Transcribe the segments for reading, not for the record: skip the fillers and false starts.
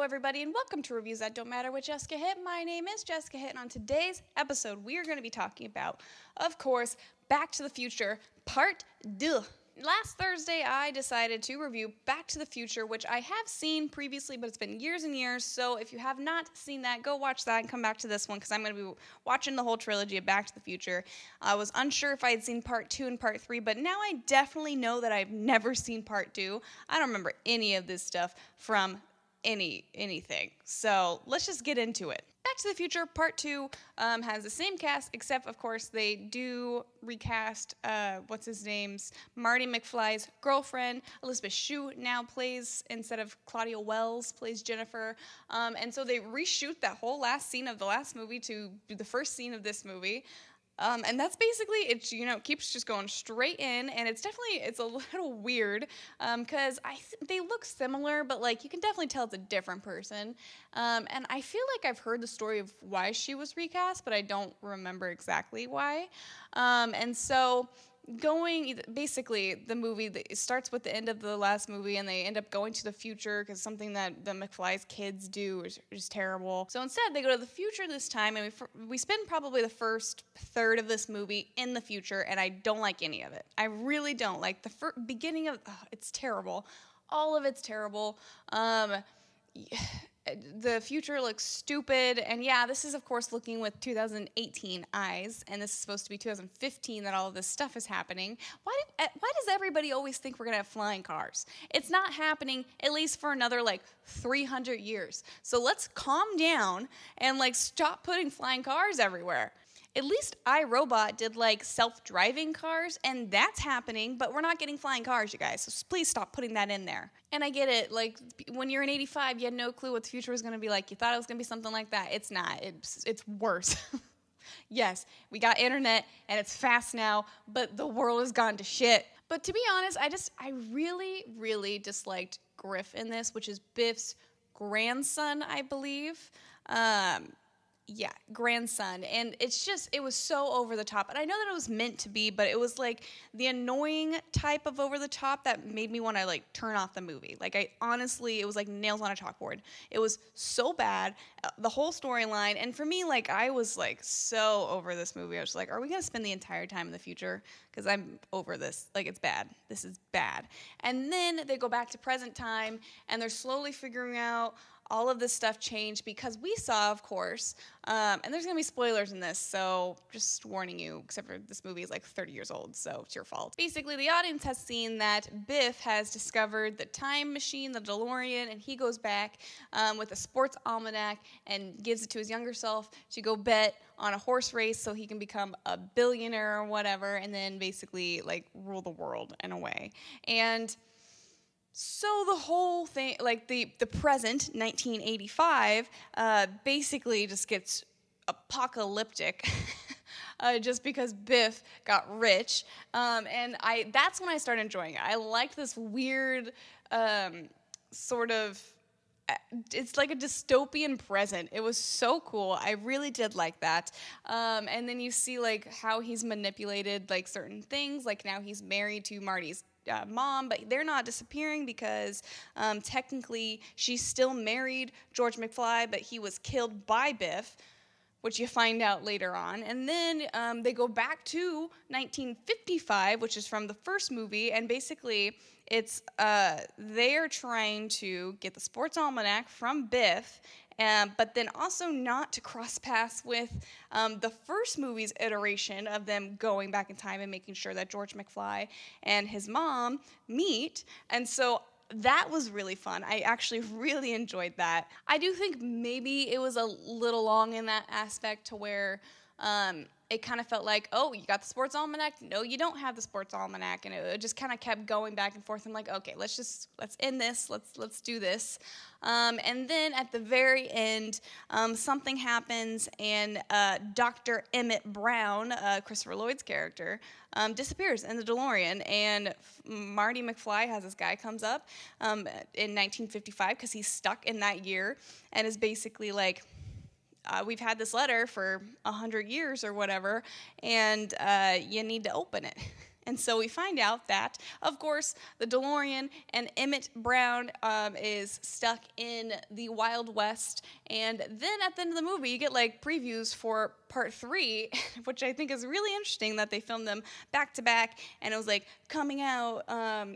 everybody, and welcome to Reviews That Don't Matter with Jessica Hitt. My name is Jessica Hitt, and on today's episode, we are going to be talking about, of course, Back to the Future Part 2. Last Thursday, I decided to review Back to the Future, which I have seen previously, but it's been years and years, so if you have not seen that, go watch that and come back to this one, because I'm going to be watching the whole trilogy of Back to the Future. I was unsure if I had seen Part 2 and Part 3, but now I definitely know that I've never seen Part 2. I don't remember any of this stuff from anything. So let's just get into it. Back to the Future Part 2 has the same cast, except, of course, they do recast, Marty McFly's girlfriend. Elizabeth Shue now plays, instead of Claudia Wells, plays Jennifer. And so they reshoot that whole last scene of the last movie to the first scene of this movie. And that's basically, it keeps just going straight in, and it's a little weird, because they look similar, but, you can definitely tell it's a different person, and I feel like I've heard the story of why she was recast, but I don't remember exactly why, and so basically, the movie starts with the end of the last movie, and they end up going to the future because something that the McFly's kids do is terrible. So instead, they go to the future this time, and we spend probably the first third of this movie in the future, and I don't like any of it. I really don't. Like, the beginning of it's terrible. All of it's terrible. The future looks stupid, and yeah, this is, of course, looking with 2018 eyes, and this is supposed to be 2015 that all of this stuff is happening. Why does everybody always think we're going to have flying cars? It's not happening, at least for another, 300 years. So let's calm down and, stop putting flying cars everywhere. At least iRobot did, self-driving cars, and that's happening, but we're not getting flying cars, you guys, so please stop putting that in there. And I get it, when you're in 85, you had no clue what the future was going to be like. You thought it was going to be something like that. It's not. It's worse. Yes, we got internet, and it's fast now, but the world has gone to shit. But to be honest, I really, really disliked Griff in this, which is Biff's grandson, I believe. Yeah, grandson, and it was so over the top, and I know that it was meant to be, but it was the annoying type of over the top that made me want to turn off the movie. It was like nails on a chalkboard. It was so bad, the whole storyline, and for me, I was so over this movie. I was are we gonna spend the entire time in the future? Because I'm over this. It's bad. This is bad. And then they go back to present time, and they're slowly figuring out all of this stuff changed because we saw, of course, and there's going to be spoilers in this, so just warning you, except for this movie is 30 years old, so it's your fault. Basically, the audience has seen that Biff has discovered the time machine, the DeLorean, and he goes back with a sports almanac and gives it to his younger self to go bet on a horse race so he can become a billionaire or whatever, and then basically, rule the world in a way. And so the whole thing, the present, 1985, basically just gets apocalyptic just because Biff got rich. And that's when I started enjoying it. I liked this weird sort of, it's like a dystopian present. It was so cool. I really did like that. And then you see how he's manipulated certain things. Now he's married to Marty's mom, but they're not disappearing because technically she's still married George McFly, but he was killed by Biff, which you find out later on. And then they go back to 1955, which is from the first movie, and basically it's they're trying to get the sports almanac from Biff, but then also not to cross paths with the first movie's iteration of them going back in time and making sure that George McFly and his mom meet. And so that was really fun. I actually really enjoyed that. I do think maybe it was a little long in that aspect to where it kind of felt like, oh, you got the sports almanac? No, you don't have the sports almanac. And it just kind of kept going back and forth. I'm like, okay, let's end this. Let's do this. And then at the very end, something happens, and Dr. Emmett Brown, Christopher Lloyd's character, disappears in the DeLorean. And Marty McFly has this guy comes up in 1955 because he's stuck in that year and is basically we've had this letter for 100 years or whatever, and you need to open it. And so we find out that, of course, the DeLorean and Emmett Brown is stuck in the Wild West. And then at the end of the movie, you get like previews for part 3, which I think is really interesting that they filmed them back to back. And it was like coming out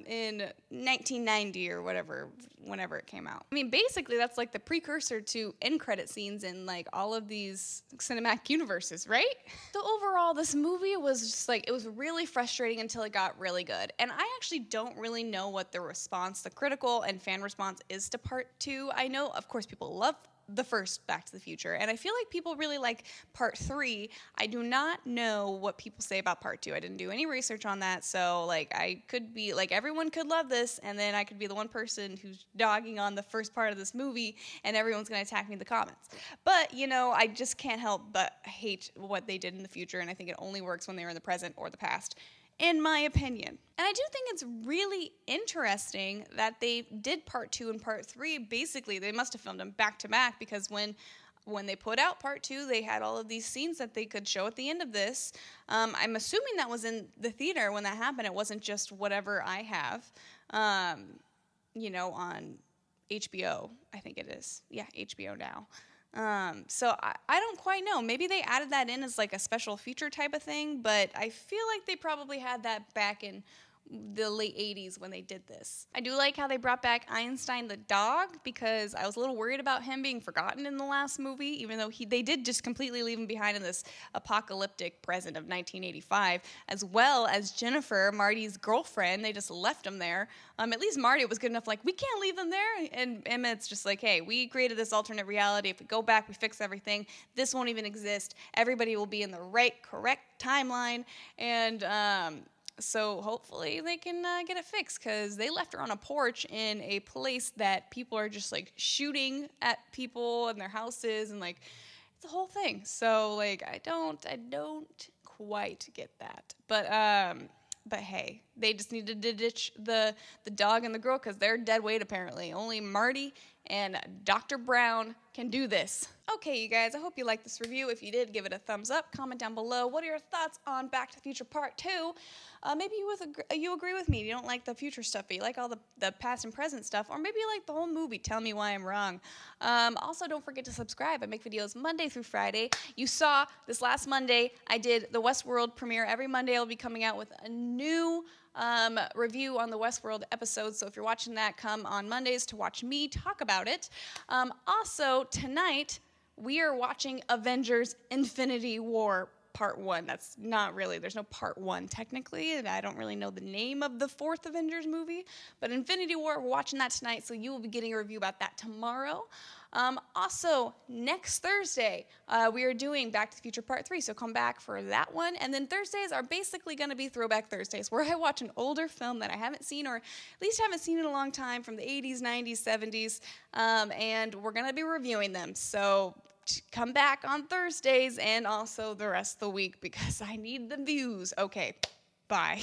in 1990 or whatever, whenever it came out. I mean, basically, that's like the precursor to end credit scenes in like all of these cinematic universes, right? So overall, this movie was just like, it was really frustrating until it got really good. And I actually don't really know what the response, the critical and fan response is to part 2. I know, of course, people love the first Back to the Future, and I feel like people really like part 3. I do not know what people say about part 2. I didn't do any research on that, so like I could be like, everyone could love this, and then I could be the one person who's dogging on the first part of this movie, and everyone's gonna attack me in the comments. But you know, I just can't help but hate what they did in the future, and I think it only works when they were in the present or the past, in my opinion. And I do think it's really interesting that they did part 2 and part 3. Basically, they must have filmed them back to back, because when they put out part 2, they had all of these scenes that they could show at the end of this. I'm assuming that was in the theater when that happened. It wasn't just whatever I have, you know, on HBO, I think it is. Yeah, HBO Now. So I don't quite know. Maybe they added that in as like a special feature type of thing, but I feel like they probably had that back in the late 80s when they did this. I do like how they brought back Einstein the dog, because I was a little worried about him being forgotten in the last movie, even though they did just completely leave him behind in this apocalyptic present of 1985, as well as Jennifer, Marty's girlfriend. They just left him there. At least Marty was good enough, like, we can't leave them there. And Emmett's just like, hey, we created this alternate reality. If we go back, we fix everything. This won't even exist. Everybody will be in the right, correct timeline. And so hopefully they can get it fixed, because they left her on a porch in a place that people are just like shooting at people and their houses, and like it's a whole thing. So like I don't quite get that. But hey, they just needed to ditch the dog and the girl, because they're dead weight apparently. Only Marty and Dr. Brown can do this. Okay, you guys, I hope you liked this review. If you did, give it a thumbs up. Comment down below. What are your thoughts on Back to the Future Part 2? Maybe you agree with me. You don't like the future stuff, but you like all the past and present stuff. Or maybe you like the whole movie. Tell me why I'm wrong. Also, don't forget to subscribe. I make videos Monday through Friday. You saw this last Monday, I did the Westworld premiere. Every Monday I'll be coming out with a new review on the Westworld episode. So if you're watching that, come on Mondays to watch me talk about it. Also, tonight, we are watching Avengers Infinity War Part 1. That's not really, there's no Part 1 technically, and I don't really know the name of the 4th Avengers movie, but Infinity War, we're watching that tonight, so you will be getting a review about that tomorrow. Also, next Thursday, we are doing Back to the Future Part 3, so come back for that one. And then Thursdays are basically going to be Throwback Thursdays, where I watch an older film that I haven't seen, or at least haven't seen in a long time, from the 80s, 90s, 70s, and we're going to be reviewing them. So come back on Thursdays and also the rest of the week, because I need the views. Okay, bye.